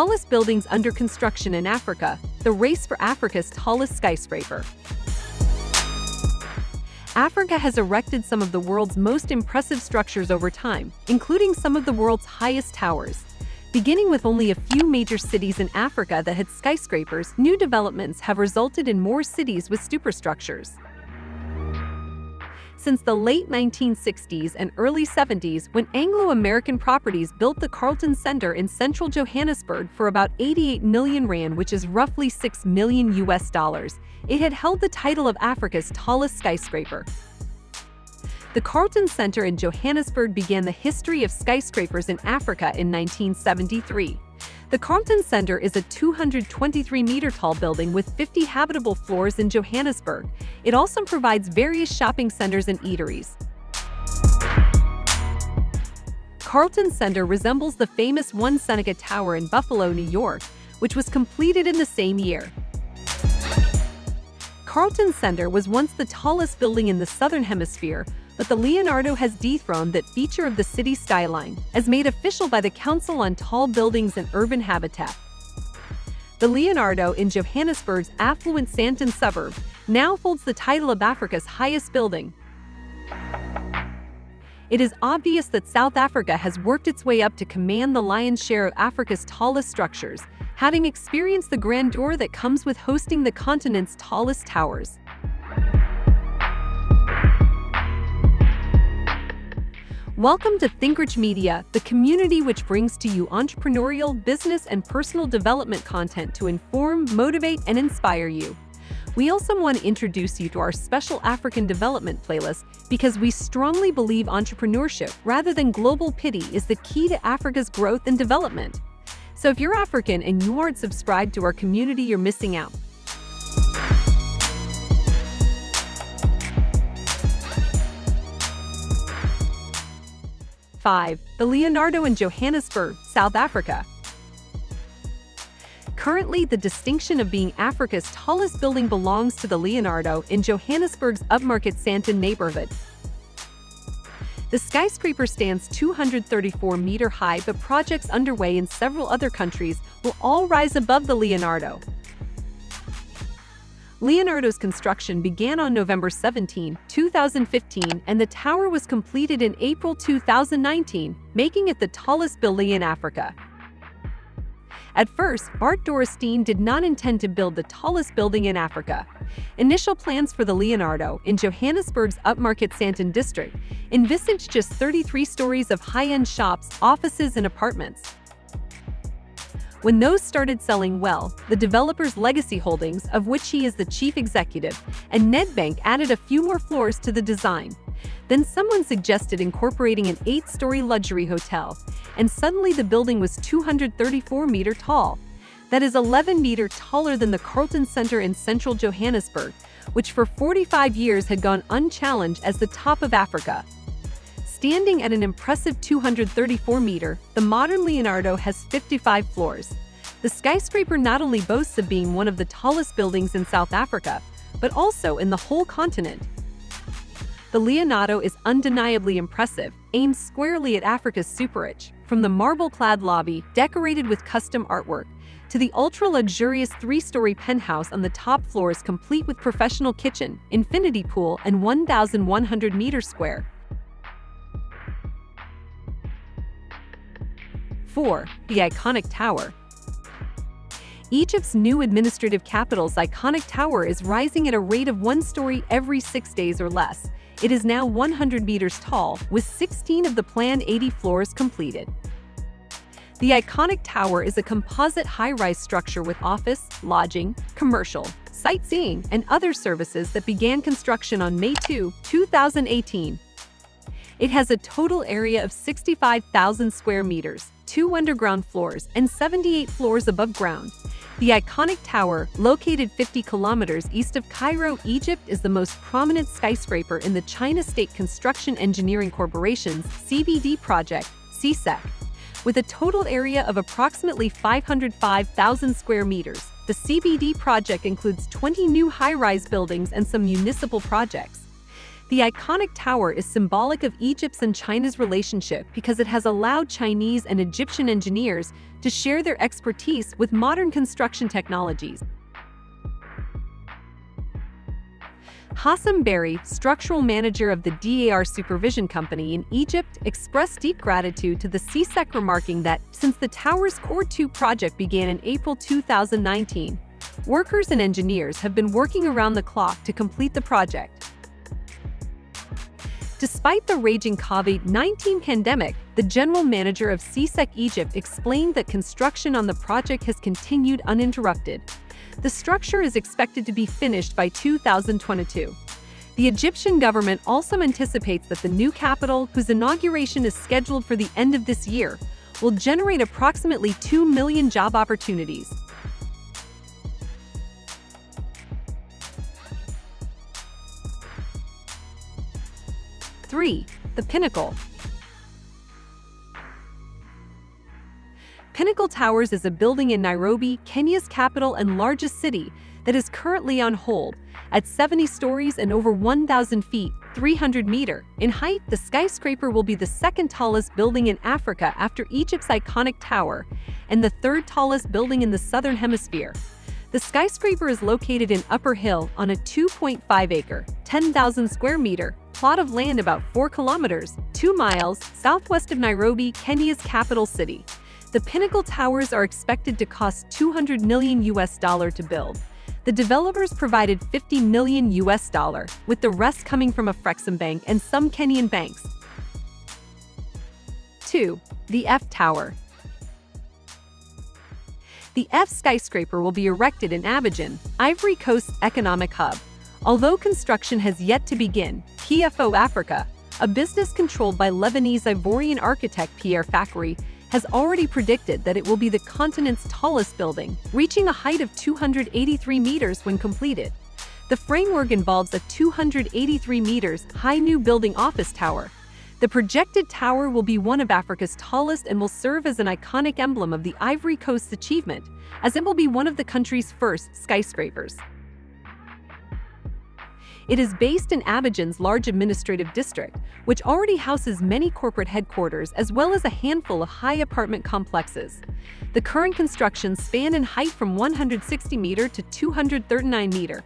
Tallest buildings under construction in Africa, the race for Africa's tallest skyscraper. Africa has erected some of the world's most impressive structures over time, including some of the world's highest towers. Beginning with only a few major cities in Africa that had skyscrapers, new developments have resulted in more cities with superstructures. Since the late 1960s and early 70s, when Anglo-American properties built the Carlton Center in central Johannesburg for about 88 million rand, which is roughly $6 million, it had held the title of Africa's tallest skyscraper. The Carlton Center in Johannesburg began the history of skyscrapers in Africa in 1973. The Carlton Center is a 223-meter-tall building with 50 habitable floors in Johannesburg. It also provides various shopping centers and eateries. Carlton Center resembles the famous One Seneca Tower in Buffalo, New York, which was completed in the same year. Carlton Center was once the tallest building in the Southern Hemisphere, but the Leonardo has dethroned that feature of the city skyline, as made official by the Council on Tall Buildings and Urban Habitat. The Leonardo, in Johannesburg's affluent Sandton suburb, now holds the title of Africa's highest building. It is obvious that South Africa has worked its way up to command the lion's share of Africa's tallest structures, having experienced the grandeur that comes with hosting the continent's tallest towers. Welcome to ThinkRich Media, the community which brings to you entrepreneurial, business, and personal development content to inform, motivate, and inspire you. We also want to introduce you to our special African development playlist because we strongly believe entrepreneurship rather than global pity is the key to Africa's growth and development. So if you're African and you aren't subscribed to our community, you're missing out. The Leonardo in Johannesburg, South Africa. Currently, the distinction of being Africa's tallest building belongs to the Leonardo in Johannesburg's upmarket Sandton neighborhood. The skyscraper stands 234 meters high, but projects underway in several other countries will all rise above the Leonardo. Leonardo's construction began on November 17, 2015, and the tower was completed in April 2019, making it the tallest building in Africa. At first, Bart Dorrestein did not intend to build the tallest building in Africa. Initial plans for the Leonardo, in Johannesburg's upmarket Sandton district, envisaged just 33 stories of high-end shops, offices, and apartments. When those started selling well, the developer's Legacy Holdings, of which he is the chief executive, and Nedbank added a few more floors to the design. Then someone suggested incorporating an 8-story luxury hotel, and suddenly the building was 234 meters tall. That is 11 meters taller than the Carlton Center in central Johannesburg, which for 45 years had gone unchallenged as the top of Africa. Standing at an impressive 234 meters, the modern Leonardo has 55 floors. The skyscraper not only boasts of being one of the tallest buildings in South Africa, but also in the whole continent. The Leonardo is undeniably impressive, aimed squarely at Africa's super-rich, from the marble-clad lobby, decorated with custom artwork, to the ultra-luxurious 3-story penthouse on the top floors complete with professional kitchen, infinity pool, and 1,100 meters square. 4. The iconic tower. Egypt's new administrative capital's iconic tower is rising at a rate of 1 story every 6 days or less. It is now 100 meters tall, with 16 of the planned 80 floors completed. The iconic tower is a composite high-rise structure with office, lodging, commercial, sightseeing, and other services that began construction on May 2, 2018. It has a total area of 65,000 square meters, 2 underground floors, and 78 floors above ground. The iconic tower, located 50 kilometers east of Cairo, Egypt, is the most prominent skyscraper in the China State Construction Engineering Corporation's CBD project, CSEC. With a total area of approximately 505,000 square meters, the CBD project includes 20 new high-rise buildings and some municipal projects. The iconic tower is symbolic of Egypt's and China's relationship because it has allowed Chinese and Egyptian engineers to share their expertise with modern construction technologies. Hassam Berry, structural manager of the DAR Supervision Company in Egypt, expressed deep gratitude to the CSEC, remarking that since the tower's Core 2 project began in April 2019, workers and engineers have been working around the clock to complete the project. Despite the raging COVID-19 pandemic, the general manager of CSEC Egypt explained that construction on the project has continued uninterrupted. The structure is expected to be finished by 2022. The Egyptian government also anticipates that the new capital, whose inauguration is scheduled for the end of this year, will generate approximately 2 million job opportunities. Three, the Pinnacle. Pinnacle Towers is a building in Nairobi, Kenya's capital and largest city, that is currently on hold. At 70 stories and over 1,000 feet, 300 meters in height, the skyscraper will be the second tallest building in Africa after Egypt's iconic tower, and the third tallest building in the southern hemisphere. The skyscraper is located in Upper Hill on a 2.5-acre, 10,000 square meter plot of land about 4 kilometers, 2 miles, southwest of Nairobi, Kenya's capital city. The Pinnacle Towers are expected to cost $200 million to build. The developers provided $50 million, with the rest coming from Afrexim Bank and some Kenyan banks. 2. The F Tower. The F skyscraper will be erected in Abidjan, Ivory Coast's economic hub. Although construction has yet to begin, PFO Africa, a business controlled by Lebanese Ivorian architect Pierre Fakhri, has already predicted that it will be the continent's tallest building, reaching a height of 283 meters when completed. The framework involves a 283 meters high new building office tower. The projected tower will be one of Africa's tallest and will serve as an iconic emblem of the Ivory Coast's achievement, as it will be one of the country's first skyscrapers. It is based in Abidjan's large administrative district, which already houses many corporate headquarters as well as a handful of high apartment complexes. The current construction spans in height from 160 meters to 239 meters.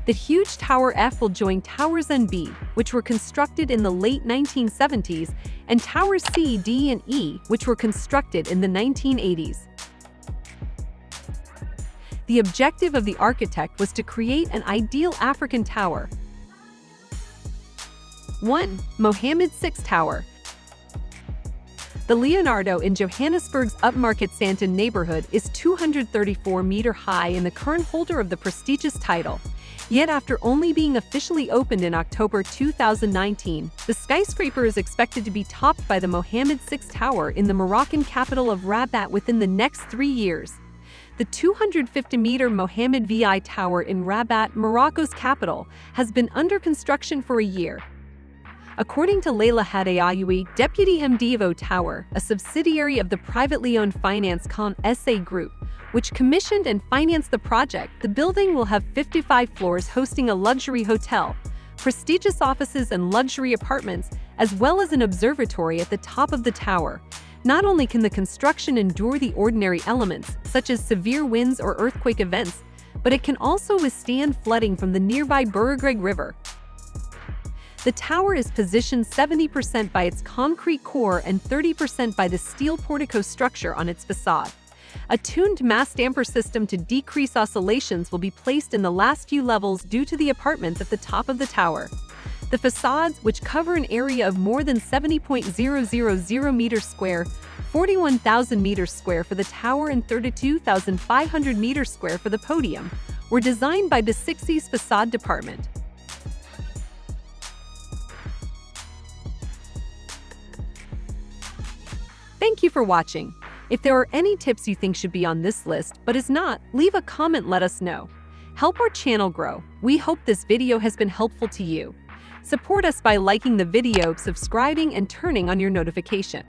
The huge Tower F will join Towers N, B, which were constructed in the late 1970s, and Towers C, D, and E, which were constructed in the 1980s. The objective of the architect was to create an ideal African tower. 1. Mohammed VI Tower. The Leonardo in Johannesburg's upmarket Sandton neighborhood is 234 meters high and the current holder of the prestigious title. Yet after only being officially opened in October 2019, the skyscraper is expected to be topped by the Mohammed VI Tower in the Moroccan capital of Rabat within the next 3 years. The 250-meter Mohammed VI Tower in Rabat, Morocco's capital, has been under construction for a year. According to Leila Hadayaoui, deputy MD of O Tower, a subsidiary of the privately owned finance con SA Group, which commissioned and financed the project, the building will have 55 floors hosting a luxury hotel, prestigious offices and luxury apartments, as well as an observatory at the top of the tower. Not only can the construction endure the ordinary elements, such as severe winds or earthquake events, but it can also withstand flooding from the nearby Burgreg River. The tower is positioned 70% by its concrete core and 30% by the steel portico structure on its facade. A tuned mass damper system to decrease oscillations will be placed in the last few levels due to the apartments at the top of the tower. The facades, which cover an area of more than 70.000 meters square, 41,000 meters square for the tower and 32,500 meters square for the podium, were designed by Besixi's facade department. Thank you for watching. If there are any tips you think should be on this list but is not, leave a comment, let us know. Help our channel grow. We hope this video has been helpful to you. Support us by liking the video, subscribing, and turning on your notification.